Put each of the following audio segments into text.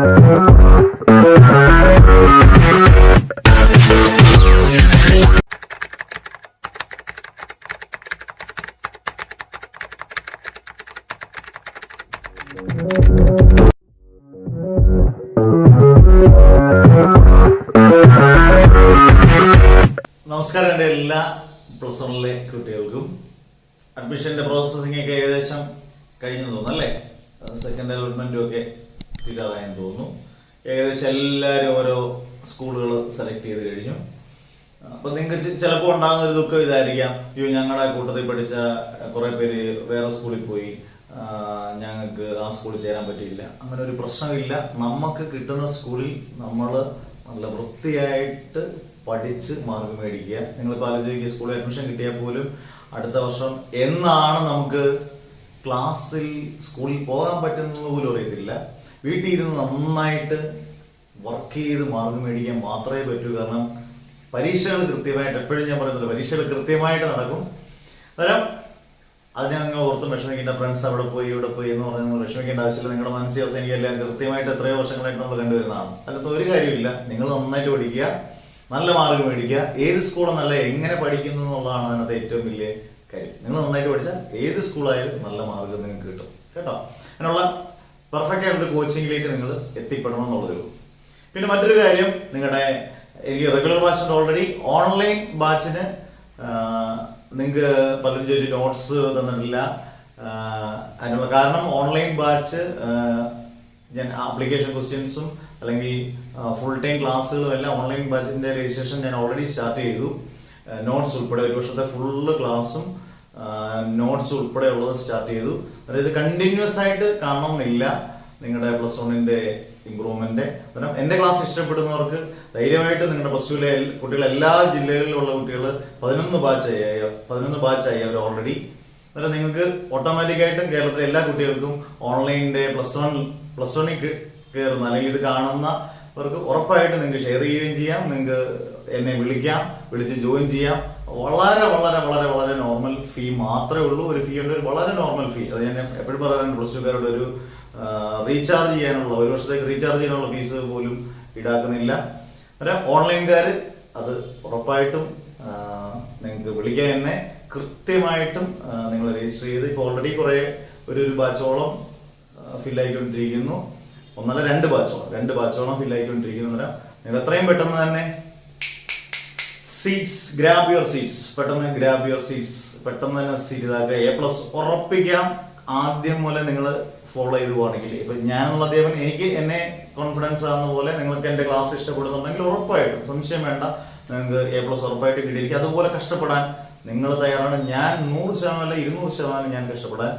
നമസ്കാരം. എൻ്റെ എല്ലാ പ്ലസ് വണ്ണിലെ കുട്ടികൾക്കും അഡ്മിഷൻ്റെ പ്രോസസ്സിംഗ് ഒക്കെ ഏകദേശം കഴിഞ്ഞു തോന്നുന്നു അല്ലേ? സെക്കൻഡ് അലോട്ട്മെൻറ്റും ഒക്കെ തീരാറായെന്ന് തോന്നുന്നു. ഏകദേശം എല്ലാവരും ഓരോ സ്കൂളുകൾ സെലക്ട് ചെയ്ത് കഴിഞ്ഞു. അപ്പം നിങ്ങൾക്ക് ചിലപ്പോൾ ഉണ്ടാകുന്ന ഒരു ദുഃഖം ഇതായിരിക്കാം, അയ്യോ ഞങ്ങളുടെ കൂട്ടത്തിൽ പഠിച്ച കുറേ പേര് വേറെ സ്കൂളിൽ പോയി, ഞങ്ങൾക്ക് ആ സ്കൂളിൽ ചേരാൻ പറ്റിയില്ല. അങ്ങനെ ഒരു പ്രശ്നമില്ല. നമുക്ക് കിട്ടുന്ന സ്കൂളിൽ നമ്മൾ നല്ല വൃത്തിയായിട്ട് പഠിച്ച് മാർക്ക് മേടിക്കുക. നിങ്ങളിപ്പോൾ ആലോചിക്കുക, സ്കൂളിൽ അഡ്മിഷൻ കിട്ടിയാൽ പോലും അടുത്ത വർഷം എന്നാണ് നമുക്ക് ക്ലാസ്സിൽ സ്കൂളിൽ പോകാൻ പറ്റുന്നത് പോലും അറിയത്തില്ല. വീട്ടിൽ ഇരുന്ന് നന്നായിട്ട് വർക്ക് ചെയ്ത് മാർക്ക് മേടിക്കാൻ മാത്രമേ പറ്റൂ. കാരണം പരീക്ഷകൾ കൃത്യമായിട്ട്, എപ്പോഴും ഞാൻ പറയുന്നത് പരീക്ഷകൾ കൃത്യമായിട്ട് നടക്കും. അന്നേരം അതിനെ നിങ്ങൾ ഓർത്തും വിഷമിക്കേണ്ട. ഫ്രണ്ട്സ് അവിടെ പോയി ഇവിടെ പോയി എന്ന് പറഞ്ഞാൽ വിഷമിക്കേണ്ട ആവശ്യമില്ല. നിങ്ങളുടെ മാനസികാവസ്ഥ എനിക്കെല്ലാം കൃത്യമായിട്ട് എത്രയോ വർഷങ്ങളായിട്ട് നമ്മൾ കണ്ടുവരുന്നതാണ്. അതിനകത്ത് ഒരു കാര്യമില്ല. നിങ്ങൾ നന്നായിട്ട് പഠിക്കുക, നല്ല മാർക്ക് മേടിക്കുക. ഏത് സ്കൂളെന്നല്ല, എങ്ങനെ പഠിക്കുന്നു എന്നുള്ളതാണ് അതിനകത്ത് ഏറ്റവും വലിയ കാര്യം. നിങ്ങൾ നന്നായിട്ട് പഠിച്ചാൽ ഏത് സ്കൂളായാലും നല്ല മാർക്ക് നിങ്ങൾക്ക് കിട്ടും കേട്ടോ. അതിനുള്ള പെർഫെക്റ്റ് ആയിട്ടുള്ള കോച്ചിങ്ങിലേക്ക് നിങ്ങൾ എത്തിപ്പെടണം എന്നുള്ളതേ ഉള്ളൂ. പിന്നെ മറ്റൊരു കാര്യം, എനിക്ക് റെഗുലർ ബാച്ചുണ്ട് ഓൾറെഡി. ഓൺലൈൻ ബാച്ചിന് നിങ്ങൾക്ക് പലരും ചോദിച്ചു നോട്ട്സ് തന്നിട്ടില്ല. അതിനുള്ള കാരണം ഓൺലൈൻ ബാച്ച് ഞാൻ ആപ്ലിക്കേഷൻ ക്വസ്റ്റ്യൻസും അല്ലെങ്കിൽ ഫുൾ ടൈം ക്ലാസ്സുകളും എല്ലാം ഓൺലൈൻ ബാച്ചിൻ്റെ രജിസ്ട്രേഷൻ ഞാൻ ഓൾറെഡി സ്റ്റാർട്ട് ചെയ്തു. നോട്ട്സ് ഉൾപ്പെടെ ഒരു വർഷത്തെ ഫുള്ള് ക്ലാസ്സും നോട്ട്സ് ഉൾപ്പെടെ ഉള്ളത് സ്റ്റാർട്ട് ചെയ്തു. അതായത് കണ്ടിന്യൂസ് ആയിട്ട് കാണണമെന്നില്ല നിങ്ങളുടെ പ്ലസ് വണ്ണിൻ്റെ ഇമ്പ്രൂവ്മെന്റ്. കാരണം എൻ്റെ ക്ലാസ് ഇഷ്ടപ്പെടുന്നവർക്ക് ധൈര്യമായിട്ട് നിങ്ങളുടെ പ്ലസ് ടുവിലെ കുട്ടികൾ, എല്ലാ ജില്ലകളിലുള്ള കുട്ടികൾ 11 ബാച്ചായി അവർ ഓൾറെഡി. അന്നേരം നിങ്ങൾക്ക് ഓട്ടോമാറ്റിക്കായിട്ടും കേരളത്തിലെ എല്ലാ കുട്ടികൾക്കും ഓൺലൈനിൻ്റെ പ്ലസ് വണ്ണിൽ കയറുന്ന അല്ലെങ്കിൽ ഇത് കാണുന്നവർക്ക് ഉറപ്പായിട്ട് നിങ്ങൾക്ക് ഷെയർ ചെയ്യുകയും ചെയ്യാം. നിങ്ങൾക്ക് എന്നെ വിളിച്ച് ജോയിൻ ചെയ്യാം. വളരെ വളരെ വളരെ വളരെ നോർമൽ ഫീ മാത്രമേ ഉള്ളൂ. ഒരു ഫീ ഉണ്ട്, വളരെ നോർമൽ ഫീ. അത് ഞാൻ എപ്പോഴും പറയാറുണ്ട്, പ്ലസ് ടുക്കാരുടെ ഒരു റീചാർജ് ചെയ്യാനുള്ള, ഒരു വർഷത്തേക്ക് റീചാർജ് ചെയ്യാനുള്ള ഫീസ് പോലും ഈടാക്കുന്നില്ല. അന്നേരം ഓൺലൈൻകാർ അത് ഉറപ്പായിട്ടും നിങ്ങൾക്ക് വിളിക്കാൻ തന്നെ കൃത്യമായിട്ടും നിങ്ങൾ രജിസ്റ്റർ ചെയ്ത് ഇപ്പോൾ ഓൾറെഡി കുറേ ഒരു ബാച്ചോളം ഫില്ലായിക്കൊണ്ടിരിക്കുന്നു. ഒന്നല്ല, രണ്ട് ബാച്ചോളം ഫില്ലായിക്കൊണ്ടിരിക്കുന്നു. അന്നേരം നിങ്ങൾ എത്രയും പെട്ടെന്ന് തന്നെ ഗ്രാബ് യുവർ സീറ്റ്സ്, പെട്ടെന്ന് തന്നെ സീറ്റ് ഇതാക്കുക. A+ ഉറപ്പിക്കാം. ആദ്യം പോലെ നിങ്ങൾ ഫോളോ ചെയ്ത് പോകണമെങ്കിൽ, ഇപ്പൊ ഞാനുള്ള അധ്യാപകൻ, എനിക്ക് എന്നെ കോൺഫിഡൻസ് ആകുന്ന പോലെ നിങ്ങൾക്ക് എൻ്റെ ക്ലാസ് ഇഷ്ടപ്പെടുന്നുണ്ടെങ്കിൽ ഉറപ്പായിട്ടും, സംശയം വേണ്ട, നിങ്ങൾക്ക് A+ ഉറപ്പായിട്ട് കിട്ടിയിരിക്കും. അതുപോലെ കഷ്ടപ്പെടാൻ നിങ്ങൾ തയ്യാറാണ്. ഞാൻ 100% 200% ഞാൻ കഷ്ടപ്പെടാൻ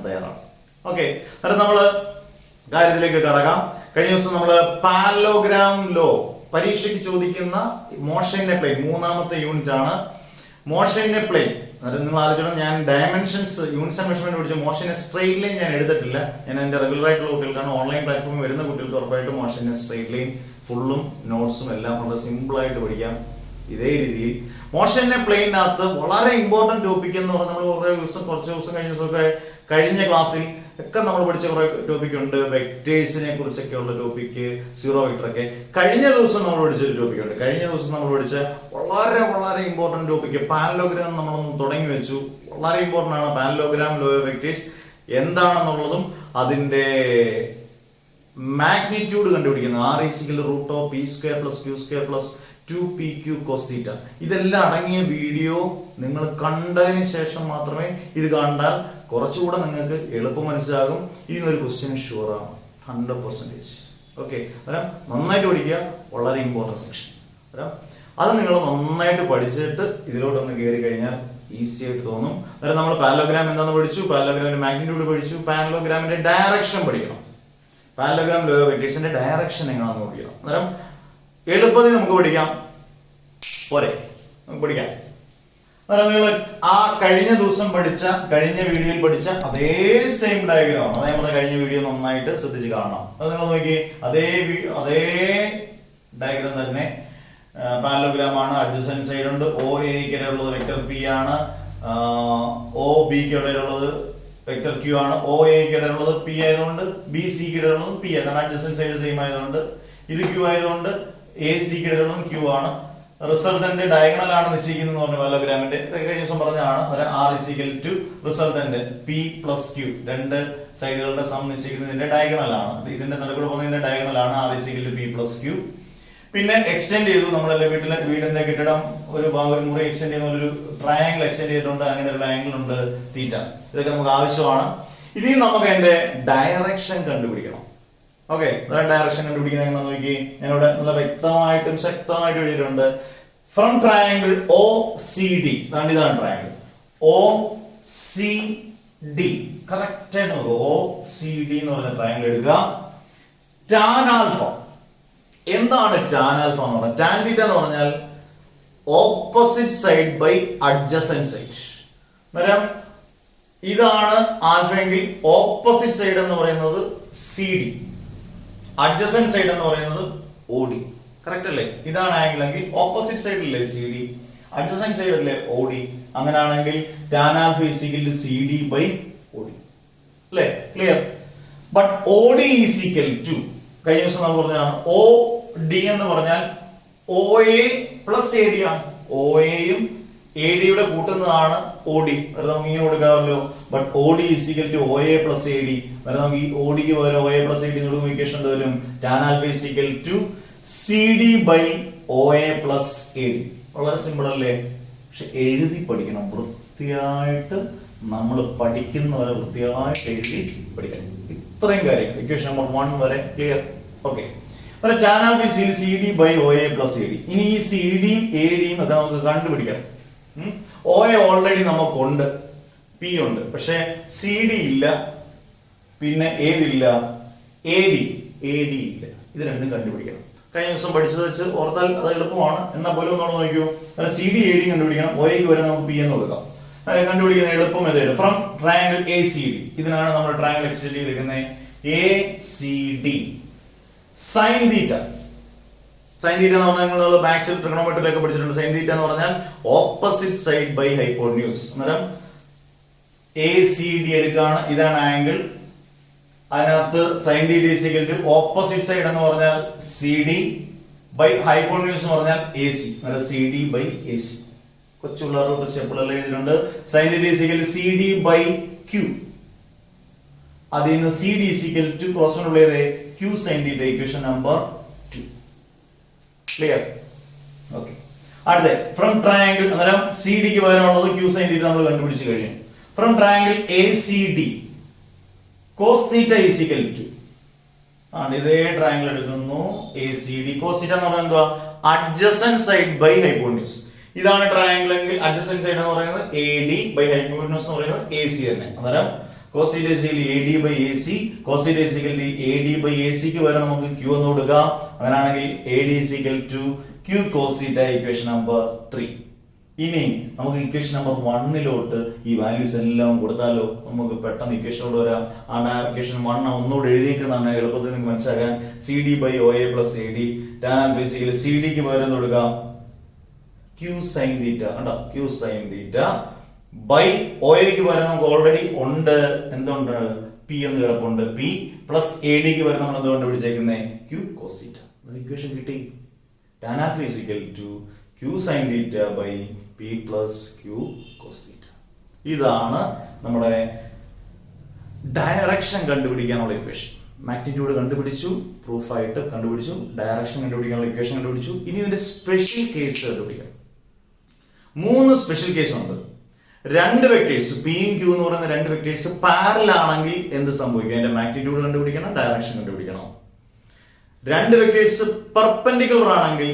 തയ്യാറാണ്. ഓക്കെ, അത് നമ്മൾ കാര്യത്തിലേക്ക് കടക്കാം. കഴിഞ്ഞ ദിവസം നമ്മൾ പാരലോഗ്രാം ലോ പരീക്ഷയ്ക്ക് ചോദിക്കുന്ന മോഷൻ എ പ്ലെയിൻ 3ാമത്തെ യൂണിറ്റ് ആണ്. മോഷൻ എ പ്ലെയിൻ നിങ്ങൾ ആലോചിക്കണം, ഞാൻ ഡയമെൻഷൻസ് യൂണിറ്റ്സ് ആൻഡ് മെഷർമെന്റ് പഠിച്ച മോഷൻ എ സ്ട്രെയിറ്റ് ലൈൻ ഞാൻ എടുത്തിട്ടില്ല. ഞാൻ എൻ്റെ റെഗുലർ ആയിട്ടുള്ള കുട്ടികൾക്കാണ്. ഓൺലൈൻ പ്ലാറ്റ്ഫോമിൽ വരുന്ന കുട്ടികൾക്ക് ഉറപ്പായിട്ട് മോഷൻ എ സ്ട്രെയിറ്റ് ലൈൻ ഫുള്ളും നോട്ട്സും എല്ലാം വളരെ സിമ്പിൾ ആയിട്ട് പഠിക്കാം. ഇതേ രീതിയിൽ മോഷൻ എ പ്ലെയിനകത്ത് വളരെ ഇമ്പോർട്ടന്റ് ടോപ്പിക് എന്ന് പറഞ്ഞാൽ നമ്മൾ കുറച്ച് ദിവസം കഴിഞ്ഞ ക്ലാസ്സിൽ ഒക്കെ നമ്മൾ പഠിച്ച കുറെ ടോപ്പിക് ഉണ്ട്. വെക്ടേഴ്സിനെ കുറിച്ചൊക്കെ ഉള്ള ടോപ്പിക്ക്, സീറോ വെക്ടർ ഒക്കെ കഴിഞ്ഞ ദിവസം നമ്മൾ പഠിച്ചൊരു ടോപ്പിക് ഉണ്ട്. കഴിഞ്ഞ ദിവസം നമ്മൾ പഠിച്ച വളരെ വളരെ ഇമ്പോർട്ടന്റ് ടോപ്പിക്ക് പാരലോഗ്രാം നമ്മളൊന്ന് തുടങ്ങി വെച്ചു. വളരെ ഇമ്പോർട്ടന്റ് ആണ് പാരലോഗ്രാം, ലോ ഓഫ് വെക്ടേഴ്സ് എന്താണെന്നുള്ളതും അതിന്റെ മാഗ്നിറ്റ്യൂഡ് കണ്ടുപിടിക്കുന്നത്. R=√P² + Q² + 2PQ cos θ. ഇതെല്ലാം അടങ്ങിയ വീഡിയോ നിങ്ങൾ കണ്ടതിന് ശേഷം മാത്രമേ ഇത് കണ്ടാൽ കുറച്ചുകൂടെ നിങ്ങൾക്ക് എളുപ്പം മനസ്സിലാകും. ഇതിനൊരു ക്വസ്റ്റ്യൻ ഷുവർ ആണ്, 100%. ഓക്കെ, അന്നേരം നന്നായിട്ട് പഠിക്കുക. വളരെ ഇമ്പോർട്ടൻറ്റ് സെക്ഷൻ. അത് നിങ്ങൾ നന്നായിട്ട് പഠിച്ചിട്ട് ഇതിലോട്ടൊന്ന് കയറി കഴിഞ്ഞാൽ ഈസി ആയിട്ട് തോന്നും. അന്നേരം നമ്മൾ പാരലോഗ്രാം എന്താണെന്ന് പഠിച്ചു, പാരലോഗ്രാമിന്റെ മാഗ്നിറ്റ്യൂഡ് പഠിച്ചു, പാരലോഗ്രാമിന്റെ ഡയറക്ഷൻ പഠിക്കണം. പാരലോഗ്രാം ലോ ഓഫ് വെക്ടേഴ്സിന്റെ ഡയറക്ഷൻ എങ്ങനെയാണെന്ന് പഠിക്കണം. അന്നേരം എളുപ്പത്തിൽ നമുക്ക് പഠിക്കാം. പോരെ, നമുക്ക് പഠിക്കാം. അന്നേരം നിങ്ങൾ ആ കഴിഞ്ഞ വീഡിയോയിൽ പഠിച്ച അതേ സെയിം ഡയഗ്രാം, അതായത് നമ്മുടെ കഴിഞ്ഞ വീഡിയോ നന്നായിട്ട് ശ്രദ്ധിച്ച് കാണണം. അത് നിങ്ങൾ നോക്കി, അതേ ഡയഗ്രാം തന്നെ പാരലോഗ്രാം ആണ്. അഡ്ജസന്റ് സൈഡ് ഉണ്ട്. OA ഉള്ളത് വെക്ടർ P ആണ്. OB ഇടയിലുള്ളത് വെക്ടർ ക്യൂ ആണ്. ഒ എക്ക് ഇടയിലുള്ളത് പി ആയതുകൊണ്ട് ബി സിക്ക് ഇടയിലുള്ളത് പി ആണ്. കാരണം അഡ്ജസന്റ് സൈഡ് സെയിം ആയതുകൊണ്ട് ഇത് ക്യൂ ആയതുകൊണ്ട് എ സിക്ക് ഇടയിലുള്ളതും ക്യൂ ആണ്. റിസൾട്ടന്റ് ഡയഗണൽ ആണ് നിശ്ചയിക്കുന്നത് പറഞ്ഞു പാരലലോഗ്രാമിന്റെ. കഴിഞ്ഞ ദിവസം പറഞ്ഞതാണ്. R is equal to resultant P plus Q, രണ്ട് സൈഡുകളുടെ സം നിശ്ചയിക്കുന്നതിന്റെ ഡയഗണൽ ആണ്. ഇതിന്റെ നടുക്കൂടെ പോകുന്നതിന്റെ ഡയഗണൽ ആണ് R is equal to P plus Q. പിന്നെ എക്സ്റ്റെൻഡ് ചെയ്തു. നമ്മളെ വീടിന്റെ കെട്ടിടം ഒരു മുറി എക്സ്റ്റെൻഡ് ചെയ്യുന്ന ഒരു ട്രയാങ്കിൾ എക്സ്റ്റെൻഡ് ചെയ്തിട്ടുണ്ട്. അങ്ങനെ ഒരു ആംഗിൾ ഉണ്ട് തീറ്റ. ഇതൊക്കെ നമുക്ക് ആവശ്യമാണ്. ഇതിൽ നമുക്ക് അതിന്റെ ഡയറക്ഷൻ കണ്ടുപിടിക്കണം. ഓക്കെ, ഡയറക്ഷൻ കണ്ടുപിടിക്കുന്നത് എങ്ങനെ നോക്കി. ഞാനിവിടെ നല്ല വ്യക്തമായിട്ടും ശക്തമായിട്ടും എഴുതിയിട്ടുണ്ട്. From triangle O C D, ഇതാണ് triangle O C D. Correct ആയിട്ട് നോക്കുക. ഒ സി ഡി എന്ന് പറയുന്ന ട്രയാങ്കിൾ എടുക്കുക. Tan alpha. എന്താണ് ടാൻ ആൽഫ എന്ന് പറഞ്ഞാൽ? ടാൻ തീറ്റ എന്ന് പറഞ്ഞാൽ opposite side by adjacent side. അന്നേരം ഇതാണ് ആൽഫ എങ്കിൽ ഓപ്പോസിറ്റ് സൈഡ് എന്ന് പറയുന്നത് സി ഡി, അഡ്ജസന്റ് സൈഡ് എന്ന് പറയുന്നത് ഒ ഡി. കറക്റ്റ് അല്ലേ? ഇതാണ് ആംഗിൾ എങ്കിൽ ഓപ്പോസിറ്റ് സൈഡിലല്ലേ സി ഡി, അഡ്ജസന്റ് സൈഡിലല്ലേ ഒ ഡി. അങ്ങനെയാണെങ്കിൽ tan alpha is equal to C D by O D അല്ലേ? Clear? But O D is equal to, കഴിഞ്ഞ ദിവസം നമ്മൾ പറഞ്ഞതാണ്, ഒ ഡി എന്ന് പറഞ്ഞാൽ O A plus A D ആണ്. ഒ എയും എ ഡിയുടെ കൂട്ടുന്നതാണ് ഒ ഡി. നമുക്ക് ഇങ്ങനെ കൊടുക്കാമല്ലോ. But O D is equal to O A plus A D. നമുക്ക് ഈ ഒ ഡിക്ക് പകരം O A plus A D equation വരും. Tan alpha is equal to C D by O A plus A D. വളരെ simple അല്ലേ? പക്ഷെ എഴുതി പഠിക്കണം വൃത്തിയായിട്ട്. നമ്മൾ പഠിക്കുന്ന വരെ വൃത്തിയായിട്ട് എഴുതി പഠിക്കണം. ഇത്രയും കാര്യങ്ങൾ ഇക്വേഷൻ നമ്പർ 1 വരെ clear? Okay. Tan alpha is equal C D by O A plus A D. ഇനി ഈ സി ഡിയും എ ഡിയും ഒക്കെ നമുക്ക് കണ്ടുപിടിക്കണം. ഒ എ ഓൾറെഡി നമുക്കുണ്ട്, പി ഉണ്ട്. പക്ഷെ സി ഡി ഇല്ല, പിന്നെ ഏതില്ല? എ ഡി ഇല്ല. ഇത് രണ്ടും കണ്ടുപിടിക്കണം. കഴിഞ്ഞ ദിവസം പഠിച്ചത് വെച്ച് ഓർത്താൽ അത് എളുപ്പമാണ്. എന്നാൽ പോലും ഒന്നോട് നോക്കിയോ. സി ഡി എ ഡി കണ്ടുപിടിക്കണം. ഒ എക്ക് വരെ നമുക്ക് പി എന്ന് കൊടുക്കാം. കണ്ടുപിടിക്കുന്ന എളുപ്പം ഏതായിട്ട്? From triangle A C D. ഇതിനാണ് നമ്മൾ ട്രയാങ്കിൾ എക്സ്റ്റെൻഡ് ചെയ്തിരിക്കുന്നത്. A C D sine theta. Sine theta എന്ന് പറഞ്ഞാൽ നിങ്ങൾ മാത്സിൽ ട്രിഗണോമെട്രിയിലൊക്കെ പഠിച്ചിട്ടുണ്ട്. സൈൻ തീറ്റ എന്ന് പറഞ്ഞാൽ ഓപ്പോസിറ്റ് സൈഡ് ബൈ ഹൈപ്പോട്ടന്യൂസ്. അന്നേരം എ സി ഡി എടുക്കുകയാണ്. ഇതാണ് ആംഗിൾ. അതിനകത്ത് sine theta is equal to opposite side എന്ന് പറഞ്ഞാൽ സി ഡി ബൈ ഹൈപ്പോട്ടന്യൂസ് എന്ന് പറഞ്ഞാൽ എ സി. അന്നേരം C D by A C. കൊച്ചു പിള്ളേർക്ക് സ്റ്റെപ്പുകൾ എഴുതിയിട്ടുണ്ട്. Sine theta is equal to C D by Q. അതിൽ നിന്ന് C D is equal to cross multiply Q sine theta. Equation number 2. Clear? Okay. അടുത്ത ഫ്രം ട്രയാങ്കിൾ. അന്നേരം C ഡിക്ക് പകരമുള്ളത് ക്യൂ സൈൻ തീറ്റ നമ്മൾ കണ്ടുപിടിച്ച് കഴിഞ്ഞു. From triangle A C D cos theta is equal to, ഇതേ ട്രയാങ്കിൾ എടുക്കുന്നു. A C D cos theta എന്ന് പറയുന്നത് എന്തുവാ? Adjacent side by hypotenuse. ഇതാണ് ട്രയാങ്കിൾ എങ്കിൽ അഡ്ജസന്റ് സൈഡ് എന്ന് പറയുന്നത് എ ഡി ബൈ ഹൈപ്പോട്ടന്യൂസ് എന്ന് പറയുന്നത് എ സി തന്നെ. അന്നേരം cos theta is equal to AD by AC. Cos theta is equal to AD by AC ക്ക് പകരം നമുക്ക് Q എന്ന് കൊടുക്കാം. അങ്ങനെയാണെങ്കിൽ AD is equal to Q cos theta, equation number 3. ഇനി നമുക്ക് ഇക്വേഷൻ നമ്പർ 1 ഈ വാല്യൂസ് എല്ലാം കൊടുത്താലോ നമുക്ക് പെട്ടെന്ന് ഇക്വേഷനോട് വരാം. ആ ഇക്വേഷൻ 1 ഒന്നുകൂടെ എഴുതിയിരിക്കുന്നതാണ് എളുപ്പത്തിൽ നിങ്ങൾക്ക് മനസ്സിലാക്കാൻ. C D by O A plus A D. Tan alpha is equal to C ഡിക്ക് പകരം കൊടുക്കാം Q സൈൻ തീറ്റ. കണ്ടോ? Q sine theta by O എക്ക് പകരം നമുക്ക് ഓൾറെഡി ഉണ്ട്. എന്തുണ്ട്? പി എന്ന് കിടപ്പുണ്ട്. പി പ്ലസ് എ ഡിക്ക് പകരം നമ്മൾ എന്തുകൊണ്ട് പിടിച്ചേക്കുന്നത്? Q cos theta. ഇക്വേഷൻ കിട്ടി. Tan alpha is equal to Q sine theta by P plus Q cos theta. ഇതാണ് നമ്മുടെ ഡയറക്ഷൻ കണ്ടുപിടിക്കാനുള്ള ഇക്വേഷൻ. മാഗ്നിറ്റ്യൂഡ് കണ്ടുപിടിച്ചു, പ്രൂഫായിട്ട് കണ്ടുപിടിച്ചു, ഡയറക്ഷൻ കണ്ടുപിടിക്കാനുള്ള ഇക്വേഷൻ കണ്ടുപിടിച്ചു. ഇനി ഇതിന്റെ സ്പെഷ്യൽ കേസ് കണ്ടുപിടിക്കാം. 3 സ്പെഷ്യൽ കേസ് ഉണ്ട്. 2 വെക്ടേഴ്സ് പിയും ക്യൂ എന്ന് പറയുന്ന 2 വെക്ടേഴ്സ് പാരലൽ ആണെങ്കിൽ എന്ത് സംഭവിക്കും? അതിന്റെ മാഗ്നിറ്റ്യൂഡ് കണ്ടുപിടിക്കണം, ഡയറക്ഷൻ കണ്ടുപിടിക്കണം. 2 വെക്ടേഴ്സ് പെർപെൻഡിക്കുലർ ആണെങ്കിൽ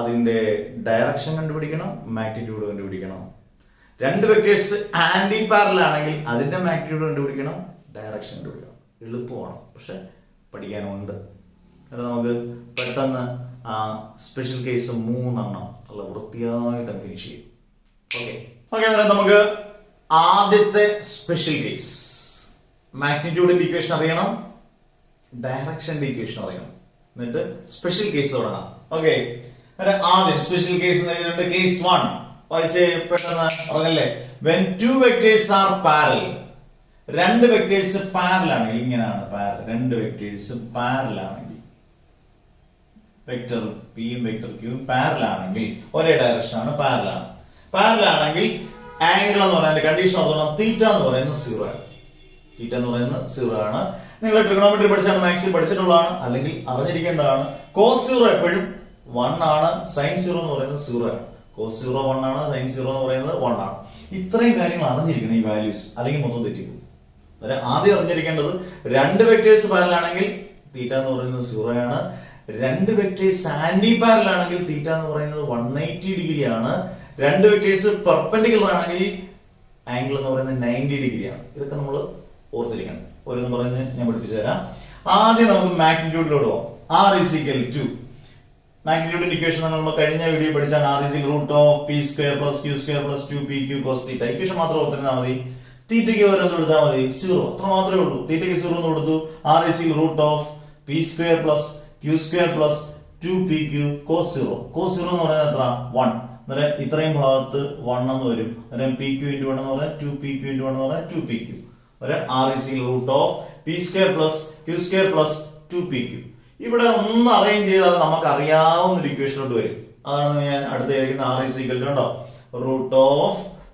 അതിന്റെ ഡയറക്ഷൻ കണ്ടുപിടിക്കണം, മാഗ്നിറ്റ്യൂഡ് കണ്ടുപിടിക്കണം. 2 വെക്ടേഴ്സ് ആന്റി പാരലൽ ആണെങ്കിൽ അതിന്റെ മാഗ്നിറ്റ്യൂഡ് കണ്ടുപിടിക്കണം, ഡയറക്ഷൻ കണ്ടുപിടിക്കണം. എളുപ്പമാണ്, പക്ഷെ പഠിക്കാനുണ്ട്. നമുക്ക് പെട്ടെന്ന് ആ സ്പെഷ്യൽ കേസ് 3 നല്ല വൃത്തിയായിട്ട് ഫിനിഷ് ചെയ്യും. Okay okay. അന്നേരം നമുക്ക് ആദ്യത്തെ സ്പെഷ്യൽ കേസ് മാഗ്നിറ്റ്യൂഡിന്റെ ഇക്വേഷൻ അറിയണം, ഡയറക്ഷന്റെ ഇക്വേഷൻ അറിയണം, എന്നിട്ട് സ്പെഷ്യൽ കേസ് തുടങ്ങാം. ഓക്കെ. ആദ്യം സ്പെഷ്യൽ കേസ് കേസ് 1 വായിച്ചേ പെട്ടെന്ന് പറഞ്ഞല്ലേ. When 2 vectors are parallel, രണ്ട് വെക്ടേഴ്സ് പാരലൽ ആണെങ്കിൽ ഇങ്ങനെയാണ് രണ്ട് വെക്ടേഴ്സ് പാരലൽ ആണെങ്കിൽ വെക്ടർ പിയും വെക്ടർ ക്യൂയും പാരലൽ ആണെങ്കിൽ ഒരേ ഡയറക്ഷൻ ആണ് പാരലൽ ആണെങ്കിൽ ആംഗിൾ എന്ന് പറയുന്നത് കണ്ടീഷൻ ഓർത്തോണം തീറ്റ എന്ന് പറയുന്നത് 0 ആണ്. തീറ്റ എന്ന് പറയുന്നത് 0 ആണ്. നിങ്ങൾ ട്രിഗണോമെട്രി പഠിച്ചാണ് മാത്സിൽ പഠിച്ചിട്ടുള്ളതാണ്, അല്ലെങ്കിൽ അറിഞ്ഞിരിക്കേണ്ടതാണ്. കോസ് 0 എപ്പോഴും 1 ആണ്, സൈൻ 0 എന്ന് പറയുന്നത് 0 ആണ്. കോസ് 0 1 ആണ്, സൈൻ 0 എന്ന് പറയുന്നത് 1 ആണ്. ഇത്രയും കാര്യങ്ങൾ അറിഞ്ഞിരിക്കണം ഈ വാല്യൂസ്, അല്ലെങ്കിൽ മൊത്തം തെറ്റിപ്പോകും. ആദ്യം അറിഞ്ഞിരിക്കേണ്ടത് രണ്ട് വെക്ടേഴ്സ് പാരലൽ ആണെങ്കിൽ തീറ്റ എന്ന് പറയുന്നത് 0 ആണ്. രണ്ട് വെക്ടേഴ്സ് ആന്റി പാരലൽ ആണെങ്കിൽ തീറ്റ എന്ന് പറയുന്നത് 180 ഡിഗ്രി ആണ്. രണ്ട് വെക്ടേഴ്സ് പെർപെൻഡിക്കുലർ ആണെങ്കിൽ ആംഗിൾ എന്ന് പറയുന്നത് 90 ഡിഗ്രി ആണ്. ഇതൊക്കെ നമ്മൾ ഓർത്തിരിക്കണം. ഓരോന്ന് പറഞ്ഞ് ഞാൻ പഠിപ്പിച്ചു തരാം. ആദ്യം നമുക്ക് മാഗ്നിറ്റ്യൂഡിലോട്ട് പോകാം. R is equal to മാഗ്നിറ്റ്യൂഡിന്റെ ഇക്വേഷൻ നമ്മൾ കഴിഞ്ഞ വീഡിയോ പഠിച്ചാൽ R is equal to p² + q² + 2pq cos θ. Equation മാത്രം ഓർത്തിരുന്നാൽ മതി. തീറ്റയ്ക്ക് ഓരോ കൊടുത്താൽ മതി 0, അത്ര മാത്രമേ ഉള്ളൂ. തീറ്റയ്ക്ക് 0 എന്ന് കൊടുത്തു. R is equal to p² + q² + 2pq cos 0. cos 0 എന്ന് പറയുന്നത് എത്ര? 1. അന്നേരം ഇത്രയും ഭാഗത്ത് 1 എന്ന് വരും. അന്നേരം pq × 1 എന്ന് പറഞ്ഞാൽ 2pq × 1 എന്ന് പറഞ്ഞാൽ 2pq. അന്നേരം R is equal to p² + q² + 2pq. ഇവിടെ ഒന്ന് അറേഞ്ച് ചെയ്താൽ നമുക്ക് അറിയാവുന്ന ഒരു ഇക്വേഷനോട്ട് വരും. അതാണ് ഞാൻ അടുത്ത എഴുതിക്കുന്ന R is equal to കണ്ടോ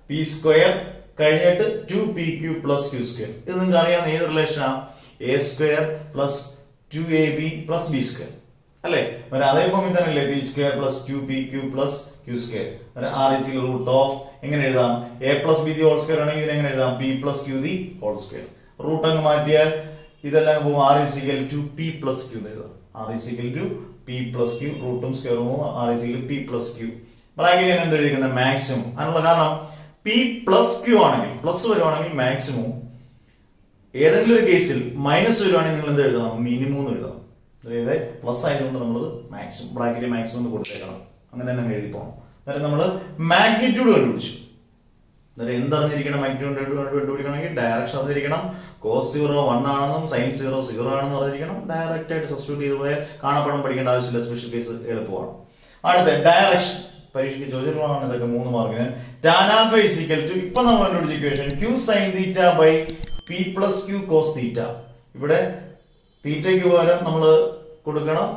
√p² കഴിഞ്ഞിട്ട് 2pq + q². ഇത് നിങ്ങൾക്ക് അറിയാവുന്ന ഏത് റിലേഷനാ? a² + 2ab + b². അല്ലേ? അതേ ഫോമിൽ തന്നെ അല്ലേ p² + 2pq + q². R is equal to എങ്ങനെ എഴുതാം? a + b ² ആണെങ്കിൽ ഇതിനെ എങ്ങനെ എഴുതാം? p + q². റൂട്ട് അങ്ങ് മാറ്റിയാൽ ഇതെല്ലാം പോകും. R is equal to p + q എന്ന് എഴുതാം. R is equal to p + q. റൂട്ടും സ്ക്വയറും പോകും. R is equal to p + q. ബ്രാക്കറ്റിൽ ഞാൻ എന്ത് എഴുതിക്കുന്നത്? മാക്സിമം. അതിനുള്ള കാരണം p + q ആണെങ്കിൽ പ്ലസ് വരുവാണെങ്കിൽ മാക്സിമം, ഏതെങ്കിലും ഒരു കേസിൽ മൈനസ് വരുവാണെങ്കിൽ നിങ്ങൾ എന്ത് എഴുതണം? മിനിമം എന്ന് എഴുതണം. അതായത് പ്ലസ് ആയതുകൊണ്ട് നമ്മൾ മാക്സിമം ബ്രാക്കറ്റ് മാക്സിമം എന്ന് കൊടുത്തേക്കണം. അങ്ങനെ തന്നെ എഴുതി പോകണം. അതായത് നമ്മൾ മാഗ്നിറ്റ്യൂഡ് കണ്ടുപിടിച്ചു. അതായത് എന്തറിഞ്ഞിരിക്കണം? മാഗ്നിറ്റ്യൂഡ് കണ്ടുപിടിക്കണമെങ്കിൽ ഡയറക്ഷൻ അറിഞ്ഞിരിക്കണം. കോസ് 0 1 ആണെന്നും സൈൻ 0 0 ആണെന്നും അറിഞ്ഞിരിക്കണം. ഡയറക്റ്റ് ആയിട്ട് സബ്സ്റ്റിറ്റ്യൂട്ട് ചെയ്ത് പോയാൽ കാണപ്പെടാൻ പഠിക്കേണ്ട ആവശ്യമില്ല. സ്പെഷ്യൽ കേസ് എളുപ്പമാണ്. അടുത്ത ഡയറക്ഷൻ പരീക്ഷയ്ക്ക് ചോദിച്ചിട്ടുള്ളതാണ്. ഇതൊക്കെ 3 മാർക്കിന്. tan α = ഇപ്പൊ നമ്മൾ കണ്ടുപിടിച്ച equation q sin θ p + q cos θ. ഇവിടെ തീറ്റയ്ക്ക് പകരം നമ്മൾ കൊടുക്കണം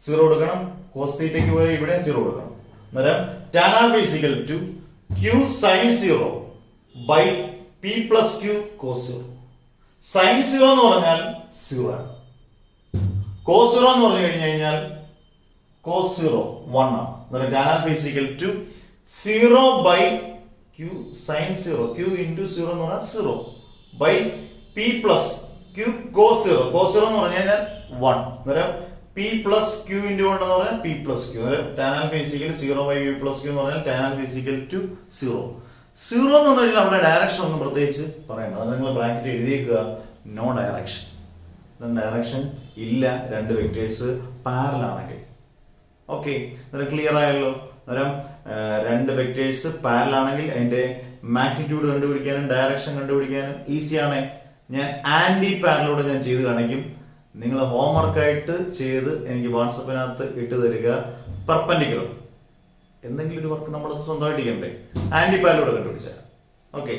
0 കൊടുക്കണം. cos θയ്ക്ക് പകരം ഇവിടെ 0 കൊടുക്കണം. അന്നേരം tan α = q sin 0 p + q cos 0. sin 0 എന്ന് പറഞ്ഞാൽ 0 ആണ്. cos 0 എന്ന് പറഞ്ഞു കഴിഞ്ഞാൽ cos 0 1 ആണ്. അന്നേരം tan α = 0 q sin 0. q × 0 എന്ന് പറഞ്ഞാൽ 0 p + q cos 0. cos 0 എന്ന് പറഞ്ഞു കഴിഞ്ഞാൽ 1. അന്നേരം p + q × 1 എന്ന് പറഞ്ഞാൽ p + q. അന്നേരം tan α = 0 p + q എന്ന് പറഞ്ഞാൽ tan α = 0. 0 എന്ന് പറഞ്ഞു കഴിഞ്ഞാൽ അവിടെ ഡയറക്ഷൻ ഒന്നും പ്രത്യേകിച്ച് പറയണ്ട. അത് നിങ്ങൾ ബ്രാക്കറ്റ് എഴുതിയേക്കുക. No direction. ഡയറക്ഷൻ ഇല്ല രണ്ട് വെക്ടേഴ്സ് പാരലൽ ആണെങ്കിൽ. ഓക്കെ, അന്നേരം ക്ലിയർ ആയല്ലോ. അന്നേരം രണ്ട് വെക്ടേഴ്സ് പാരലൽ ആണെങ്കിൽ അതിന്റെ മാഗ്നിറ്റ്യൂഡ് കണ്ടുപിടിക്കാനും ഡയറക്ഷൻ കണ്ടുപിടിക്കാനും ഈസിയാണ്. ഞാൻ ആന്റി പാരലലോട് ഞാൻ ചെയ്ത് കാണിക്കും. നിങ്ങൾ ഹോംവർക്കായിട്ട് ചെയ്ത് എനിക്ക് വാട്സപ്പിനകത്ത് ഇട്ട് തരിക. പെർപെൻഡിക്കുലർ എന്തെങ്കിലും ഒരു വർക്ക് നമ്മൾ സ്വന്തമായിട്ട് ചെയ്യണ്ടേ? ആന്റി പാരലലോട് കണ്ടുപിടിച്ചാൽ ഓക്കെ.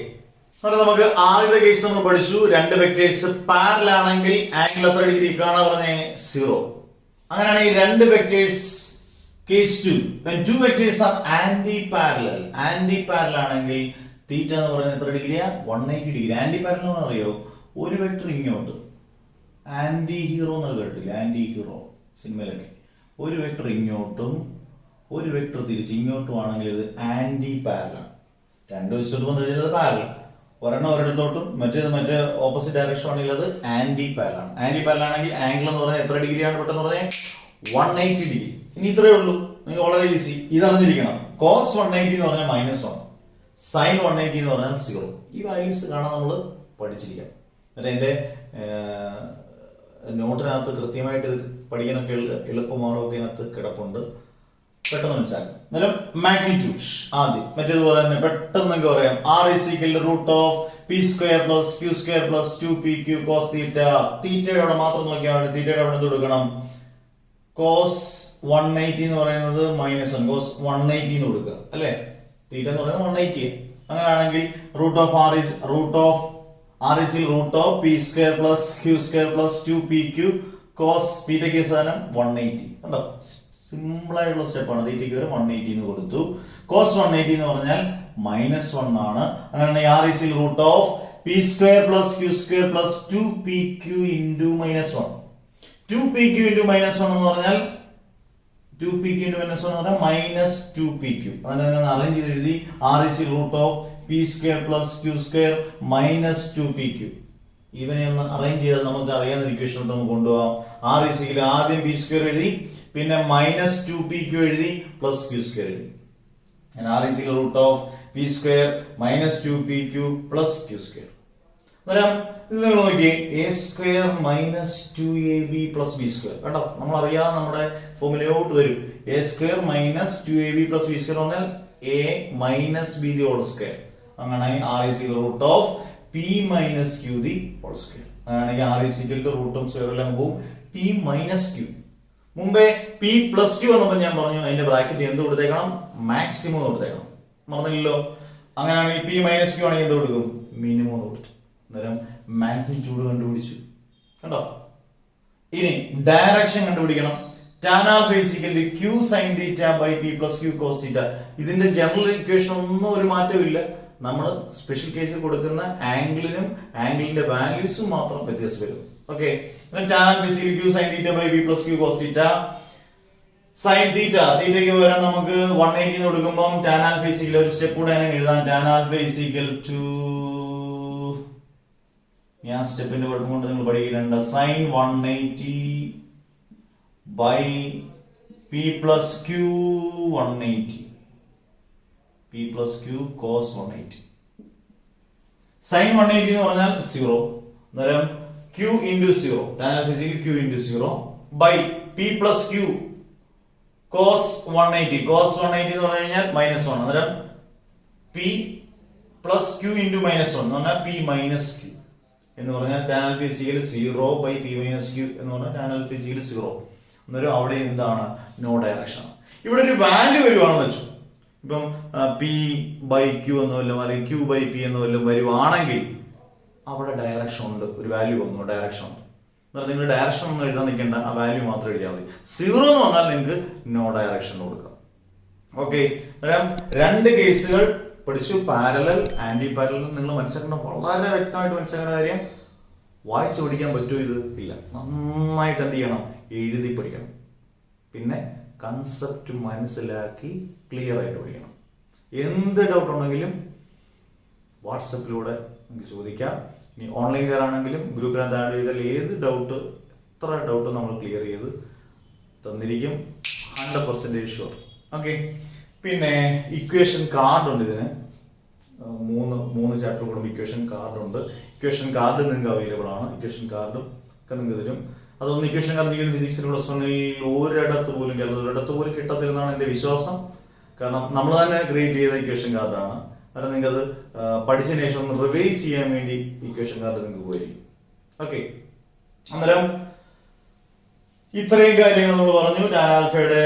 അപ്പോൾ നമുക്ക് ആദ്യത്തെ കേസ് നമ്മൾ പഠിച്ചു. രണ്ട് വെക്ടേഴ്സ് പാരലൽ ആണെങ്കിൽ ആംഗിൾ എത്ര ഡിഗ്രി കാണാൻ പറഞ്ഞേ? 0. അങ്ങനെയാണെങ്കിൽ രണ്ട് vectors case 2 when two vectors are anti-parallel ആണെങ്കിൽ തീറ്റ എന്ന് പറയുന്നത് എത്ര ഡിഗ്രിയാ? 180 ഡിഗ്രി. ആന്റി പാരലൽ എന്ന് അറിയോ? ഒരു വെക്ടർ ഇങ്ങോട്ട് ആന്റി ഹീറോ എന്ന് കേട്ടില്ല? ആന്റി ഹീറോ സിനിമയിലൊക്കെ ഒരു വെക്ടർ ഇങ്ങോട്ടും ഒരു വെക്ടർ തിരിച്ച് ഇങ്ങോട്ടും ആണെങ്കിൽ ഇത് ആന്റി പാരലൽ. രണ്ട് വശത്തോട്ട് വന്നു കഴിഞ്ഞാൽ പാരലൽ. ഒരെണ്ണം ഒരിടത്തോട്ടും മറ്റേ ഓപ്പോസിറ്റ് ഡയറക്ഷൻ ആണെങ്കിൽ അത് ആന്റി പാരലൽ ആണ്. ആന്റി പാരലൽ ആണെങ്കിൽ ആംഗിൾ എന്ന് പറഞ്ഞാൽ എത്ര ഡിഗ്രിയാണ്? പെട്ടെന്ന് പറഞ്ഞാൽ 180 ഡിഗ്രി. ഇനി ഇത്രയേ ഉള്ളൂ. നിങ്ങൾ വളരെ ഈസി. ഇതറിഞ്ഞിരിക്കണം. കോസ് 180 എന്ന് പറഞ്ഞാൽ -1, സൈൻ 180 എന്ന് പറഞ്ഞാൽ 0. ഈ വാല്യൂസ് കാണാൻ നമ്മൾ പഠിച്ചിരിക്കാം. എന്നിട്ട് എൻ്റെ നോട്ടിനകത്ത് കൃത്യമായിട്ട് പഠിക്കാനൊക്കെ എളുപ്പമാർഗമൊക്കെ ഇതിനകത്ത് കിടപ്പുണ്ട്. പെട്ടെന്ന് മനസ്സിലാക്കാം. അന്നേരം മാഗ്നിറ്റ്യൂഡ് ആദ്യം മറ്റേതുപോലെ തന്നെ പെട്ടെന്ന് നിങ്ങൾക്ക് പറയാം. R is equal to √p² + q² + 2pq cos θ. തീറ്റയുടെ അവിടെ മാത്രം നോക്കിയാൽ മതി. തീറ്റയുടെ അവിടെ കൊടുക്കണം കോസ് 180 എന്ന് പറയുന്നത് -1, കോസ് 180 എന്ന് കൊടുക്കുക അല്ലേ? തീറ്റ എന്ന് പറയുന്നത് 180. അങ്ങനെയാണെങ്കിൽ √R is R is equal root of p square plus q square plus 2pq cos തീറ്റയ്ക്ക് സാധനം 180 കണ്ടോ, സിമ്പിൾ ആയിട്ടുള്ള സ്റ്റെപ്പാണ്. തീറ്റയ്ക്ക് വരെ 180 എന്ന് കൊടുത്തു. cos 180 എന്ന് പറഞ്ഞാൽ -1 ആണ്. അങ്ങനെ R is equal root of p square plus q square plus 2pq into -1. 2pq into -1 എന്ന് പറഞ്ഞാൽ 2pq into -1 എന്ന് പറഞ്ഞാൽ -2pq. അങ്ങനെ അറേഞ്ച് ചെയ്ത് എഴുതി R is equal root of p square plus q square minus 2pq. ഇവനെ ഒന്ന് arrange ചെയ്താൽ നമുക്ക് അറിയാവുന്ന ഇക്വേഷൻ നമുക്ക് കൊണ്ടുപോകാം. R is equal ആദ്യം p square എഴുതി, പിന്നെ -2pq എഴുതി, പ്ലസ് q square എഴുതി. R is equal root of p square minus 2pq plus q square. അന്നേരം ഇത് നിങ്ങൾ നോക്കിയേ, a square minus 2ab plus b square. കണ്ടോ, നമ്മൾ അറിയാം നമ്മുടെ ഫോർമുലയോട്ട് വരും. a square minus 2ab plus b square പറഞ്ഞാൽ a minus b the whole square. അങ്ങനെ R is equal root of p minus q the whole square. അങ്ങനെയാണെങ്കിൽ R is equal to റൂട്ടും സ്ക്വയറും എല്ലാം പോകും p minus q. മുമ്പേ p plus q എന്നപ്പോൾ ഞാൻ പറഞ്ഞു അതിന്റെ ബ്രാക്കറ്റ് എന്ത് കൊടുത്തേക്കണം, മാക്സിമം കൊടുത്തേക്കണം, മറന്നില്ലല്ലോ. അങ്ങനെയാണെങ്കിൽ p minus q ആണെങ്കിൽ എന്ത് കൊടുക്കും, മിനിമം കൊടുത്തു. അന്നേരം മാഗ്നിറ്റ്യൂഡ് കണ്ടുപിടിച്ചു. കണ്ടോ, ഇനി ഡയറക്ഷൻ കണ്ടുപിടിക്കണം. tan alpha is equal to q sin theta by p plus q cos theta. ഇതിന്റെ ജനറൽ ഇക്വേഷൻ ഒന്നും ഒരു മാറ്റവും ഇല്ല. നമ്മൾ സ്പെഷ്യൽ കേസിൽ കൊടുക്കുന്ന ആംഗിളിനും ആംഗിളിന്റെ വാല്യൂസും മാത്രം വ്യത്യാസം വരും. Okay, tan alpha is equal to q sin theta by p plus q cos theta. sin theta തീറ്റയ്ക്ക് പകരം നമുക്ക് 180 എന്ന് കൊടുക്കുമ്പോൾ tan alpha is equal, ഒരു സ്റ്റെപ്പ് കൂടെ എഴുതാം. tan alpha is equal to, ഞാൻ സ്റ്റെപ്പിന്റെ കുഴപ്പം കൊണ്ട് നിങ്ങൾ പഠിക്കുന്നുണ്ട്, sin 180 by p plus q 180, p plus q cos 180. sin 180 എന്ന് പറഞ്ഞാൽ 0, അന്നേരം q into 0, tan alpha is equal q into 0 by p plus q cos 180. cos 180 എന്ന് പറഞ്ഞു കഴിഞ്ഞാൽ -1, അന്നേരം p plus q into -1 എന്ന് പറഞ്ഞാൽ p minus q എന്ന് പറഞ്ഞാൽ tan alpha is equal 0 by p minus q എന്ന് പറഞ്ഞാൽ tan alpha is equal 0. അന്നേരം അവിടെ എന്താണ്, നോ ഡയറക്ഷൻ. ഇവിടെ ഒരു വാല്യൂ വരുവാണെന്ന് വെച്ചു, ഇപ്പം p by q എന്ന് വല്ലതും അല്ലെങ്കിൽ q by p എന്ന് വല്ലതും വരുവാണെങ്കിൽ അവിടെ ഡയറക്ഷൻ ഉണ്ട്, ഒരു വാല്യൂ വന്നു, ഡയറക്ഷൻ ഉണ്ട്. എന്നാൽ നിങ്ങൾ ഡയറക്ഷൻ ഒന്നും എഴുതാൻ നിൽക്കേണ്ട, ആ വാല്യൂ മാത്രം എഴുതിയാൽ മതി. 0 എന്ന് പറഞ്ഞാൽ നിങ്ങൾക്ക് നോ ഡയറക്ഷൻ കൊടുക്കാം. ഓക്കെ, അന്നേരം രണ്ട് കേസുകൾ പഠിച്ചു, പാരലൽ ആന്റി പാരലൽ. നിങ്ങൾ മനസ്സിലാക്കണം, വളരെ വ്യക്തമായിട്ട് മനസ്സിലാക്കുന്ന കാര്യം, വായിച്ച് പഠിക്കാൻ പറ്റുമോ ഇത്? ഇല്ല. നന്നായിട്ട് എന്ത് ചെയ്യണം, എഴുതി പഠിക്കണം. പിന്നെ കൺസെപ്റ്റ് മനസ്സിലാക്കി ക്ലിയർ ആയിട്ട് പഠിക്കണം. എന്ത് ഡൗട്ട് ഉണ്ടെങ്കിലും വാട്സപ്പിലൂടെ നിങ്ങൾക്ക് ചോദിക്കാം. ഇനി ഓൺലൈൻ ആണെങ്കിലും ഗ്രൂപ്പിനകത്ത് ആഡ് ചെയ്താൽ ഏത് ഡൗട്ട്, എത്ര ഡൗട്ട് നമ്മൾ ക്ലിയർ ചെയ്ത് തന്നിരിക്കും, 100% ഷുവർ. ഓക്കെ, പിന്നെ ഇക്വേഷൻ കാർഡ് ഉണ്ട്. ഇതിന് മൂന്ന് ചാപ്റ്റർ കൂടുമ്പോൾ ഇക്വേഷൻ കാർഡ് ഉണ്ട്. ഇക്വേഷൻ കാർഡ് നിങ്ങൾക്ക് അവൈലബിൾ ആണ്. ഇക്വേഷൻ കാർഡും ഒക്കെ നിങ്ങൾക്ക് തരും. അതൊന്നും ഇക്വേഷൻ കാർഡ് ഫിസിക്സിൽ +1 ഒരിടത്ത് പോലും ഒരിടത്ത് പോലും കിട്ടത്തില്ലെന്നാണ് എൻ്റെ വിശ്വാസം. കാരണം നമ്മൾ തന്നെ ക്രിയേറ്റ് ചെയ്ത ഇക്വേഷൻ കാർഡാണ്. കാരണം നിങ്ങൾക്ക് അത് പഠിച്ചതിന് ശേഷം ഒന്ന് റിവൈസ് ചെയ്യാൻ വേണ്ടി ഇക്വേഷൻ കാർഡ് നിങ്ങൾക്ക് പോയിരിക്കും. ഓക്കെ, അന്നേരം ഇത്രയും കാര്യങ്ങൾ നമ്മൾ പറഞ്ഞു. tan ആൽഫയുടെ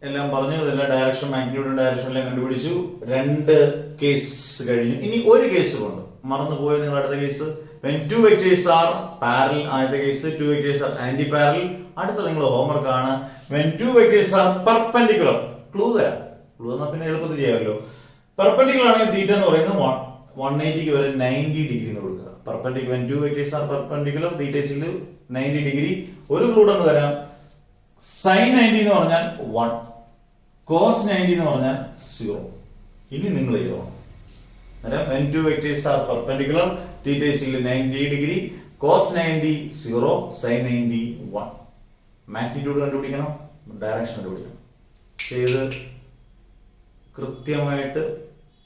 എല്ലാം പറഞ്ഞു, ഇതെല്ലാം ഡയറക്ഷൻ, മാഗ്നിറ്റ്യൂഡ് ഡയറക്ഷൻ എല്ലാം കണ്ടുപിടിച്ചു. 2 കേസ് കഴിഞ്ഞു. ഇനി ഒരു കേസ് കൊണ്ട് മറന്നുപോയ നിങ്ങൾ അടുത്ത case, when two vectors are parallel, ആദ്യത്തെ case, two vectors are anti-parallel. അടുത്ത നിങ്ങൾ ഹോംവർക്ക് ആണ്, when two vectors are perpendicular. Clue തരാം, ക്ലൂ എന്നാൽ പിന്നെ എളുപ്പത്തിൽ ചെയ്യാമല്ലോ. പെർപെൻഡിക്കുലർ ആണെങ്കിൽ തീറ്റ എന്ന് പറയുന്നത് 180 വരെ 90 ഡിഗ്രി എന്ന് കൊടുക്കുക. Perpendicular, when two vectors are perpendicular, theta is 90 degree. ഒരു ക്ലൂ എന്ന് തരാം, sin 90 എന്ന് പറഞ്ഞാൽ 1, cos 90 എന്ന് പറഞ്ഞാൽ 0. ഇനി നിങ്ങൾ ചെയ്യണം. when two vectors are perpendicular, theta is 90 degree, cos 90 0, sin 90 1. Magnitude കണ്ടുപിടിക്കണം, ഡയറക്ഷൻ കണ്ടുപിടിക്കണം. ചെയ്ത് കൃത്യമായിട്ട്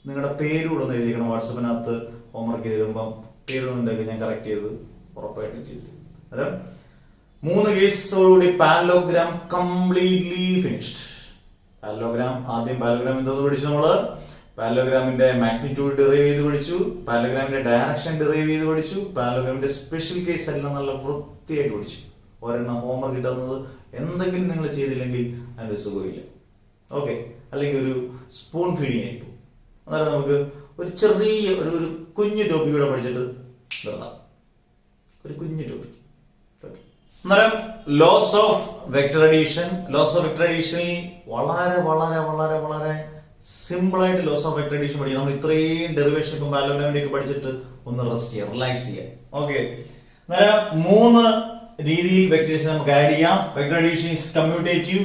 നിങ്ങളുടെ പേരൂടെ ഒന്ന് എഴുതിക്കണം. വാട്സപ്പിനകത്ത് ഹോംവർക്ക് ചെയ്തിരുമ്പം പേരുണ്ടെങ്കിൽ ഞാൻ കറക്റ്റ് ചെയ്ത് ഉറപ്പായിട്ട് ചെയ്തിരിക്കും. അന്നേരം 3 കേസോടുകൂടി പാരലോഗ്രാം കംപ്ലീറ്റ്ലി ഫിനിഷ്ഡ്. പാരലോഗ്രാം, ആദ്യം പാരലോഗ്രാം എന്തോന്ന് പഠിച്ചു നമ്മള്, പാരലോഗ്രാമിന്റെ മാഗ്നിറ്റ്യൂഡ് ഡിറൈവ് ചെയ്ത് പഠിച്ചു, പാരലോഗ്രാമിന്റെ ഡയറക്ഷൻ ഡിറൈവ് ചെയ്ത് പഠിച്ചു, പാരലോഗ്രാമിന്റെ സ്പെഷ്യൽ കേസ് എല്ലാം നല്ല വൃത്തിയായിട്ട് പഠിച്ചു. ഒരെണ്ണം ഹോംവർക്ക് കിട്ടുന്നത് എന്തെങ്കിലും നിങ്ങൾ ചെയ്തില്ലെങ്കിൽ അതിൻ്റെ സുഖമില്ല. ഓക്കെ, അല്ലെങ്കിൽ ഒരു സ്പൂൺ ഫീഡിങ് ആയിപ്പോൾ. അന്നേരം നമുക്ക് ഒരു ചെറിയ ഒരു കുഞ്ഞു ടോപ്പിക്കൂടെ പഠിച്ചിട്ട് ഒരു കുഞ്ഞു ടോപ്പിക്. അന്നേരം laws of vector addition. Laws of vector അഡീഷനിൽ വളരെ വളരെ വളരെ വളരെ സിമ്പിൾ ആയിട്ട് ലോസ് ഓഫ് വെക്ടർ അഡീഷൻ പഠിക്കാം. നമ്മൾ ഇത്രയും ഡെറിവേഷൻ ഇപ്പം പാലോഗ്രാമിലേക്ക് പഠിച്ചിട്ട് ഒന്ന് റെസ്റ്റ് ചെയ്യാം, റിലാക്സ് ചെയ്യാം. ഓക്കെ, അന്നേരം 3 രീതിയിൽ വെക്ടർ അഡീഷൻ നമുക്ക് ആഡ് ചെയ്യാം. Vector addition is commutative,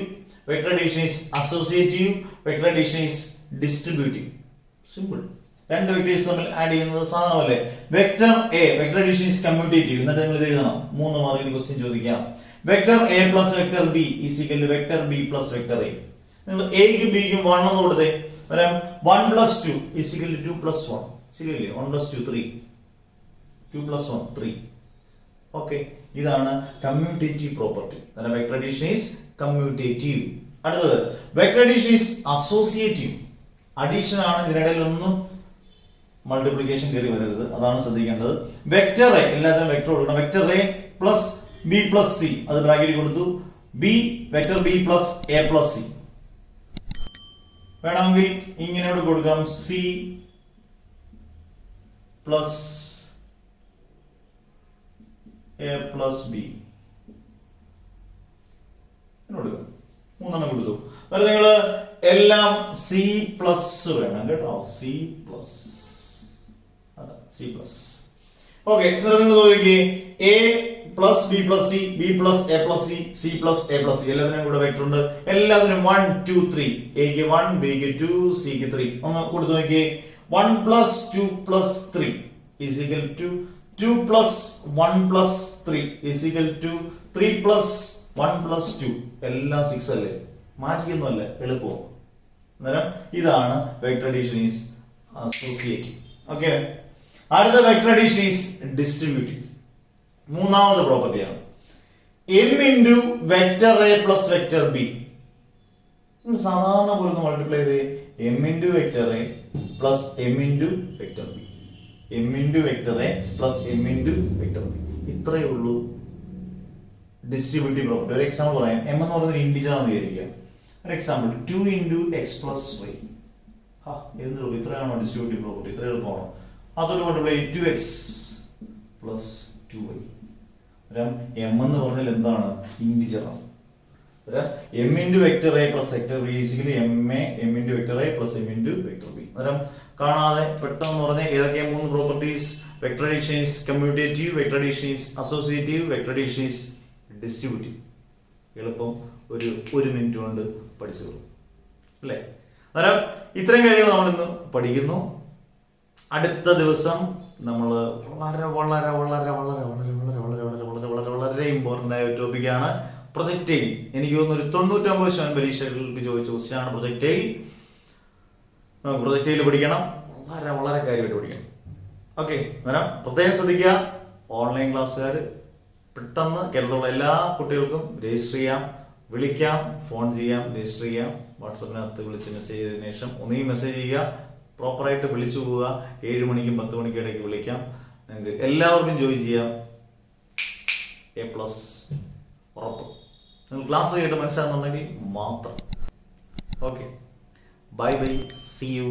vector addition is associative, vector addition is distributive. Simple. 2 vectors തമ്മിൽ ആഡ് ചെയ്യുന്നത് സാധാരണ vector A, vector addition is commutative. എന്നിട്ട് നിങ്ങൾ ഇത് എഴുതണം. 3 മാർക്കിന് ക്വസ്റ്റ്യൻ ചോദിക്കാം. Vector A plus vector B is equal to vector B plus vector A. നിങ്ങൾ എക്കും ബിക്കും 1 എന്ന് കൊടുത്തേ. 1 plus 2 is equal to 2 plus 1. ശരിയല്ലേ? 1 plus 2 3, 2 plus 1 3. ഓക്കെ, ഇതാണ് commutative property. Vector addition is commutative. അടുത്തത് vector addition is associative. Addition ആണ്, ഇതിനിടയിൽ ഒന്നും മൾട്ടിപ്ലിക്കേഷൻ കയറി വരരുത്, അതാണ് ശ്രദ്ധിക്കേണ്ടത്. വെക്ടർ എ, എല്ലാത്തിനും വെക്ടർ കൊടുക്കണം. Vector A plus B plus C, അത് ബ്രാക്കറ്റിൽ കൊടുത്തു. B vector B plus A plus C. വേണമെങ്കിൽ ഇങ്ങനെ കൊടുക്കാം, C plus A plus B കൊടുക്കാം. 3 കൊടുത്തു. അതായത് നിങ്ങള് എല്ലാം സി പ്ലസ് വേണം കേട്ടോ. C plus. ഓക്കെ, എന്നിട്ട് നിങ്ങൾ നോക്കിക്കേ, A plus B plus C, B plus A plus C, C plus A plus C. എല്ലാത്തിനും കൂടെ വെക്ടർ ഉണ്ട്. എല്ലാത്തിനും 1 2 3. എക്ക് 1, ബിക്ക് 2, സിക്ക് 3. ഒന്ന് കൊടുത്തു നോക്കിയേ. 1 plus 2 plus 3 is equal to 2 plus 1 plus 3 is equal to 3 plus 1 plus 2. എല്ലാം 6 അല്ലേ? മാറ്റിക്കൊന്നുമല്ല, എളുപ്പവും. അന്നേരം ഇതാണ് vector addition is associative. Okay, അടുത്ത വെക്ടർ അഡീഷൻ ഈസ് ഡിസ്ട്രിബ്യൂട്ടീവ്. 3ാമത്തെ പ്രോപ്പർട്ടിയാണ്. M into vector A plus vector B. സാധാരണ പോലെ മൾട്ടിപ്ലൈ ചെയ്ത് M into vector A plus M into vector B. M into vector A plus M into vector B. ഇത്രയേ ഉള്ളൂ distributive property. ഒരു example പറയാം. M എന്ന് പറയുന്നത് ഇൻഡിജർ ആണെന്ന് വിചാരിക്കാം. ഒരു example 2 into X plus Y. എന്തുള്ളൂ? ഇത്രയാണോ ഡിസ്ട്രിബ്യൂട്ടീവ് പ്രോപ്പർട്ടി? ഇത്ര എളുപ്പമാണോ? അതൊരു multiply 2x plus 2y. M എന്ന് പറഞ്ഞാൽ എന്താണ്? ഇൻഡിജർ ആണ്. M into vector A plus vector B basically M A M into vector A plus M into vector B. അന്നേരം കാണാതെ പെട്ടെന്ന് പറഞ്ഞാൽ ഏതൊക്കെ 3 properties? Vector addition is commutative, vector addition is associative, vector addition is distributive. എളുപ്പം ഒരു 1 minute കൊണ്ട് പഠിച്ചു അല്ലേ? അന്നേരം ഇത്രയും കാര്യങ്ങൾ നമ്മൾ ഇന്ന് പഠിക്കുന്നു. അടുത്ത ദിവസം നമ്മൾ വളരെ വളരെ വളരെ വളരെ വളരെ വളരെ വളരെ വളരെ വളരെ വളരെ ഇമ്പോർട്ടൻ്റ് ആയ ഒരു ടോപ്പിക്കാണ് പ്രൊജക്റ്റൈൽ. എനിക്ക് തോന്നുന്നു ഒരു 99% പരീക്ഷകൾക്ക് ചോദിച്ച ക്വസ്റ്റ്യനാണ് പ്രൊജക്റ്റൈൽ. പ്രൊജക്റ്റൈൽ പഠിക്കണം, വളരെ വളരെ കാര്യമായിട്ട് പഠിക്കണം. ഓക്കെ, അന്നേരം പ്രത്യേകം ശ്രദ്ധിക്കുക. ഓൺലൈൻ ക്ലാസ്സുകാർ പെട്ടെന്ന് കേരളത്തിലുള്ള എല്ലാ കുട്ടികൾക്കും രജിസ്റ്റർ ചെയ്യാം, വിളിക്കാം, ഫോൺ ചെയ്യാം, രജിസ്റ്റർ ചെയ്യാം. വാട്സപ്പിനകത്ത് വിളിച്ച് മെസ്സേജ് ചെയ്തതിനു ശേഷം ഒന്നീ മെസ്സേജ് ചെയ്യുക, പ്രോപ്പറായിട്ട് വിളിച്ചു പോവുക. 7 മണിക്കും 10 മണിക്കും ഇടയ്ക്ക് വിളിക്കാം. നിങ്ങൾക്ക് എല്ലാവർക്കും ജോയിൻ ചെയ്യാം. A+ ഉറപ്പ്. നിങ്ങൾ ക്ലാസ് കേട്ട് മനസ്സിലാകുന്നുണ്ടെങ്കിൽ മാത്രം. Okay, bye bye, see U.